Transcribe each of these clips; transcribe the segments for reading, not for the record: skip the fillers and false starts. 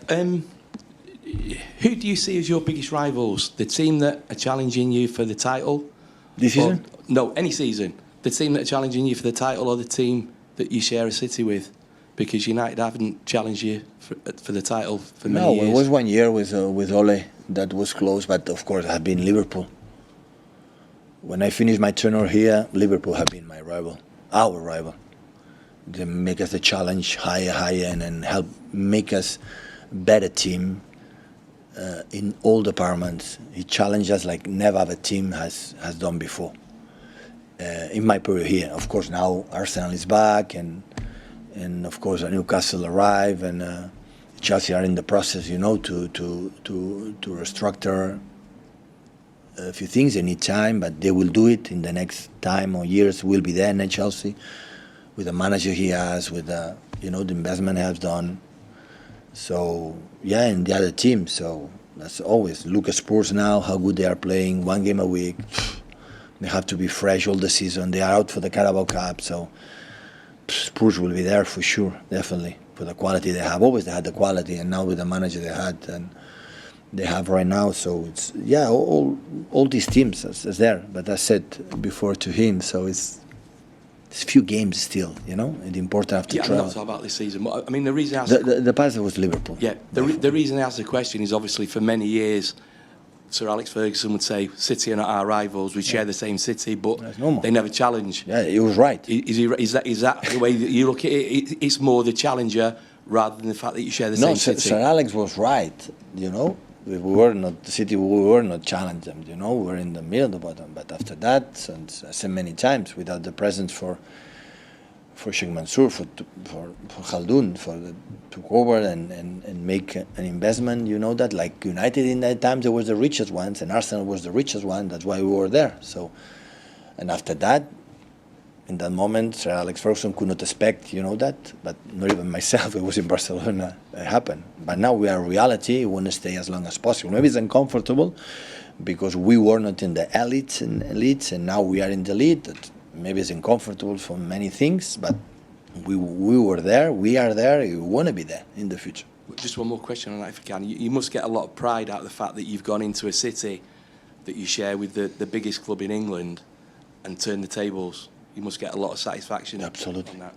Who do you see as your biggest rivals? The team that are challenging you for the title? This season? No, any season. The team that are challenging you for the title, or the team that you share a city with? Because United haven't challenged you for the title for many years. No, it was 1 year with Ole that was close, but of course it had been Liverpool. When I finished my tenure here, Liverpool have been my rival, our rival. They make us a challenge higher, and help make us better team in all departments. He challenged us like never other team has done before. In my period here, of course, now Arsenal is back, and of course Newcastle arrive, and Chelsea are in the process, to restructure a few things. They need time, but they will do it in the next time or years. We'll be there in Chelsea with the manager he has, with the investment he has done. So yeah, and the other team. So that's always look at Spurs now, how good they are playing, 1 game a week. They have to be fresh all the season. They are out for the Carabao Cup, so Spurs will be there for sure, definitely, for the quality they have. Always they had the quality, and now with the manager they had and they have right now. So it's all these teams is there. But I said before to him, so it's few games still, and important after trial. I'm not talking about this season. But, I mean, the reason I asked the past was Liverpool. Yeah, the reason I asked the question is obviously for many years, Sir Alex Ferguson would say City are not our rivals. We share the same city, but they never challenge. Yeah, he was right. Is that the way that you look at it? It's more the challenger rather than the fact that you share the same city. Sir Alex was right. We were not the city. We were not challenged them. We were in the middle of the bottom. But after that, and I said many times, without the presence for Sheikh Mansour, for Khaldoon, to go over and make an investment, that like United in that time, they were the richest ones, and Arsenal was the richest one. That's why we were there. So, and after that, in that moment, Sir Alex Ferguson could not expect, that, but not even myself. It was in Barcelona. It happened. But now we are reality. We want to stay as long as possible. Maybe it's uncomfortable because we were not in the elites, and now we are in the elite. Maybe it's uncomfortable for many things, but we were there. We are there. We want to be there in the future. Just one more question on that, if you can. You must get a lot of pride out of the fact that you've gone into a city that you share with the biggest club in England and turned the tables. You must get a lot of satisfaction. Absolutely. On that.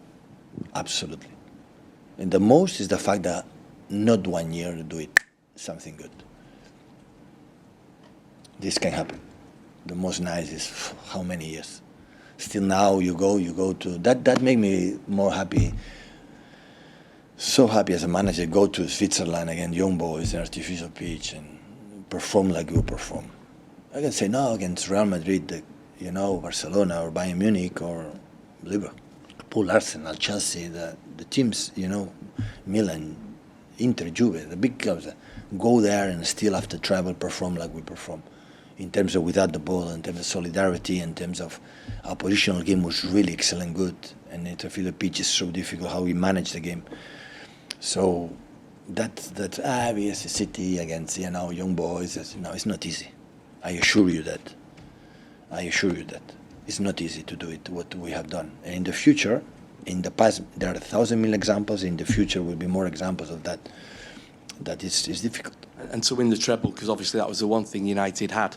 Absolutely. And the most is the fact that not 1 year to do it, something good. This can happen. The most nice is how many years. Still now you go to that make me more happy. So happy as a manager, go to Switzerland again, young boys, an artificial pitch, and perform like you perform. I can say no against Real Madrid, Barcelona or Bayern Munich or Liverpool, Arsenal, Chelsea, the teams, Milan, Inter, Juve, the big clubs, go there and still after travel perform like we perform. In terms of without the ball, in terms of solidarity, in terms of our positional game was really excellent, good, and I feel the pitch is so difficult how we manage the game. So that's we as a city against young boys, it's not easy. I assure you that it's not easy to do it what we have done. And in the future, in the past there are 1,000 million examples. In the future will be more examples of that. That is difficult. And to win the treble, because obviously that was the one thing United had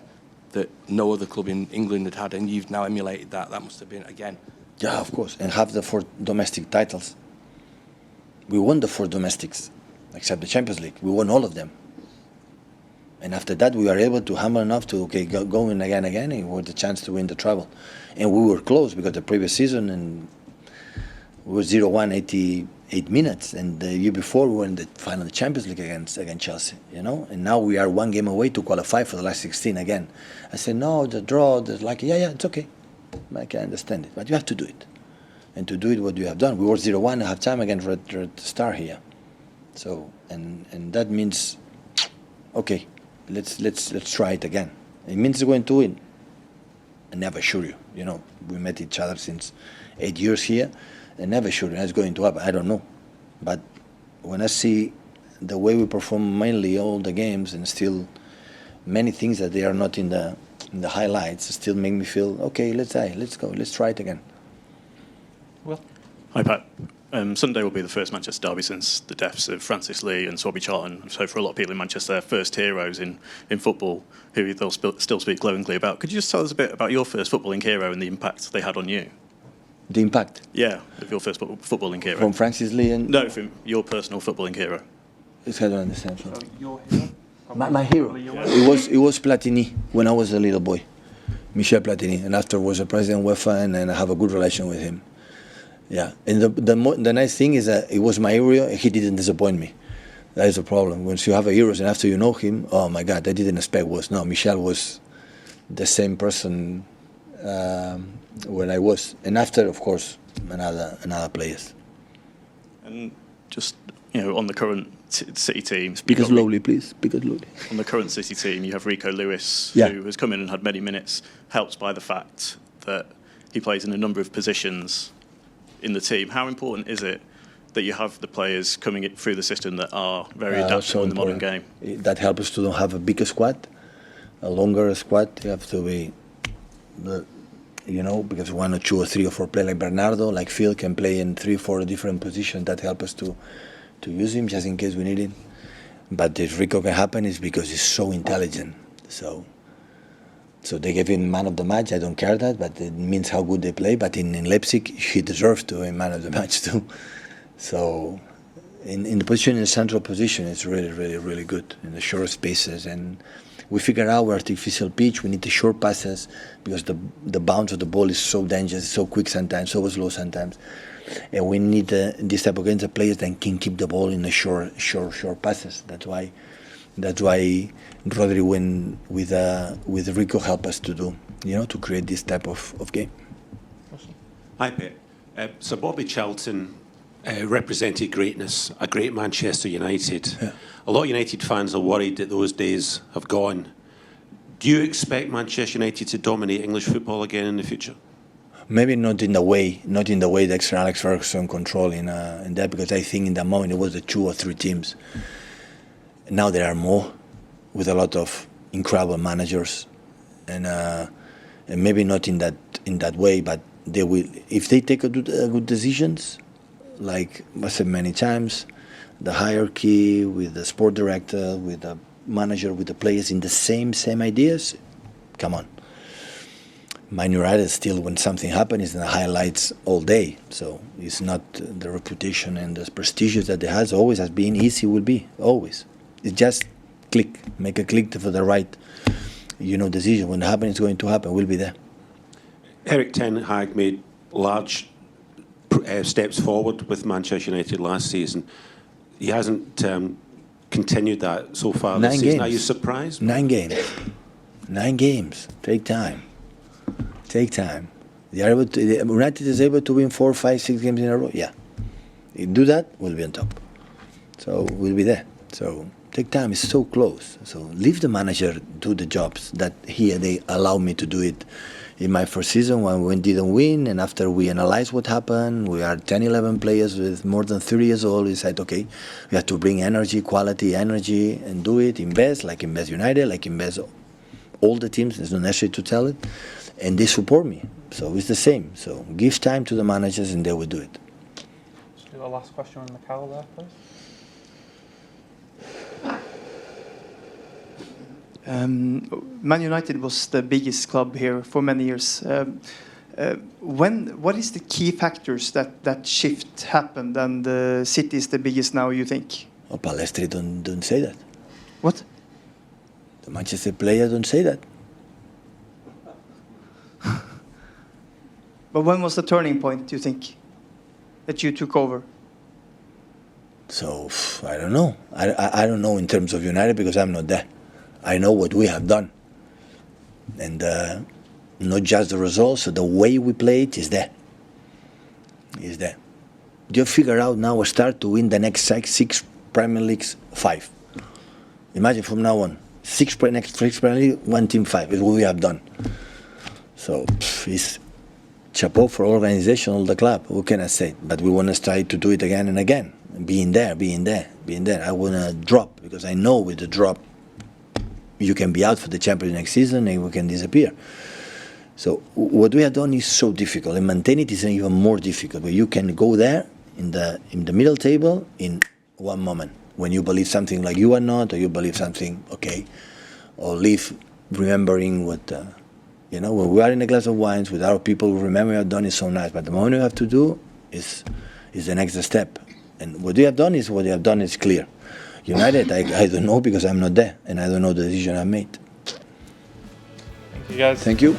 that no other club in England had, and you've now emulated that. That must have been, again. Yeah, of course. And have the 4 domestic titles. We won the 4 domestics, except the Champions League. We won all of them. And after that, we were able to hammer enough to go in again, and we had the chance to win the treble. And we were close because the previous season and we were 0-1, 88 minutes, and the year before we were in the final of the Champions League against Chelsea, and now we are 1 game away to qualify for the last 16 again. I said, no, the draw, it's okay. I can understand it, but you have to do it. And to do it what you have done. We were 0-1 at half time against Red Star here. So, and that means, okay, let's try it again. It means we're going to win. I never assure you, we met each other since 8 years here. I never sure it's going to happen. I don't know, but when I see the way we perform mainly all the games and still many things that they are not in the highlights still make me feel okay. Let's go. Let's try it again. Well, hi Pat. Sunday will be the first Manchester derby since the deaths of Francis Lee and Swabby Charlton. So for a lot of people in Manchester, they're first heroes in football, who they'll still speak glowingly about. Could you just tell us a bit about your first footballing hero and the impact they had on you? The impact? Yeah, of your first footballing hero. From Francis Lee and... No, from your personal footballing hero. I don't understand. So Your hero? my hero? It was Platini when I was a little boy. Michel Platini. And after was a president of UEFA, and I have a good relation with him. Yeah, and the nice thing is that it was my hero. He didn't disappoint me. That is the problem. Once you have a hero and after you know him, oh my God, I didn't expect was. No, Michel was the same person when I was. And after, of course, another players. And just, on the current City team... Speak slowly, please. Speak slowly. On the current City team, you have Rico Lewis, yeah, who has come in and had many minutes, helped by the fact that he plays in a number of positions in the team. How important is it that you have the players coming through the system that are very adaptable in the modern game? That helps us to have a bigger squad, a longer squad. You have to be, because 1 or 2 or 3 or 4 players like Bernardo, like Phil, can play in 3 or 4 different positions. That help us to use him just in case we need him. But if Rico can happen, is because he's so intelligent. So they gave him man of the match. I don't care that, but it means how good they play. But in Leipzig, he deserves to be man of the match too. So in the position, in the central position, it's really, really, really good in the short spaces. And we figure out our artificial pitch. We need the short passes because the bounce of the ball is so dangerous, so quick sometimes, so slow sometimes. And we need this type of games of players that can keep the ball in the short passes. That's why Rodri went with Rico help us to do, to create this type of game. Hi, Pep. Sir Bobby Charlton represented greatness, a great Manchester United. Yeah. A lot of United fans are worried that those days have gone. Do you expect Manchester United to dominate English football again in the future? Maybe not in the way that Sir Alex Ferguson controlled in that, because I think in that moment it was the 2 or 3 teams. Now there are more, with a lot of incredible managers, and maybe not in that way, but they will, if they take good decisions, like I said many times, the hierarchy with the sport director, with the manager, with the players in the same ideas. Come on. Man United still, when something happens, is in the highlights all day. So it's not the reputation and the prestige that it has always has been, easy will be, always. It's just make a click for the right, decision. When it happens, it's going to happen, we'll be there. Erik ten Hag made large steps forward with Manchester United last season. He hasn't continued that so far this season. Are you surprised? 9 games. 9 games. Take time. United is able to win 4, 5, 6 games in a row. Yeah. If you do that, we'll be on top. So we'll be there. So take time. It's so close. So leave the manager do the jobs that they allow me to do it in my first season when we didn't win. And after we analyzed what happened, we are 10, 11 players with more than 30 years old. We said, okay, we have to bring quality energy, and do it. Invest United, like invest all the teams. It's not necessary to tell it. And they support me. So it's the same. So give time to the managers and they will do it. Let's do the last question on the Cal there, please. Man United was the biggest club here for many years. What is the key factors that shift happened and the City is the biggest now, you think? Oh, Pellestri don't say that. What? The Manchester players don't say that. But when was the turning point, do you think, that you took over? So, I don't know. I don't know in terms of United because I'm not there. I know what we have done. And not just the results, so the way we play it is there. Is there. You figure out now we start to win the next 6 Premier Leagues, 5. Imagine from now on, next 6 Premier League, 1 team 5 is what we have done. So, it's chapeau for organization of the club. What can I say? But we want to try to do it again and again. Being there. I want to drop because I know with the drop, you can be out for the Champions next season and we can disappear. So what we have done is so difficult, and maintain it is even more difficult. But you can go there, in the middle table in one moment, when you believe something like you are not, or you believe something okay, or leave remembering what when we are in a glass of wines with our people who remember we have done is so nice, but the moment you have to do is the next step. And what you have done is clear. United, I don't know because I'm not there, and I don't know the decision I made. Thank you, guys. Thank you.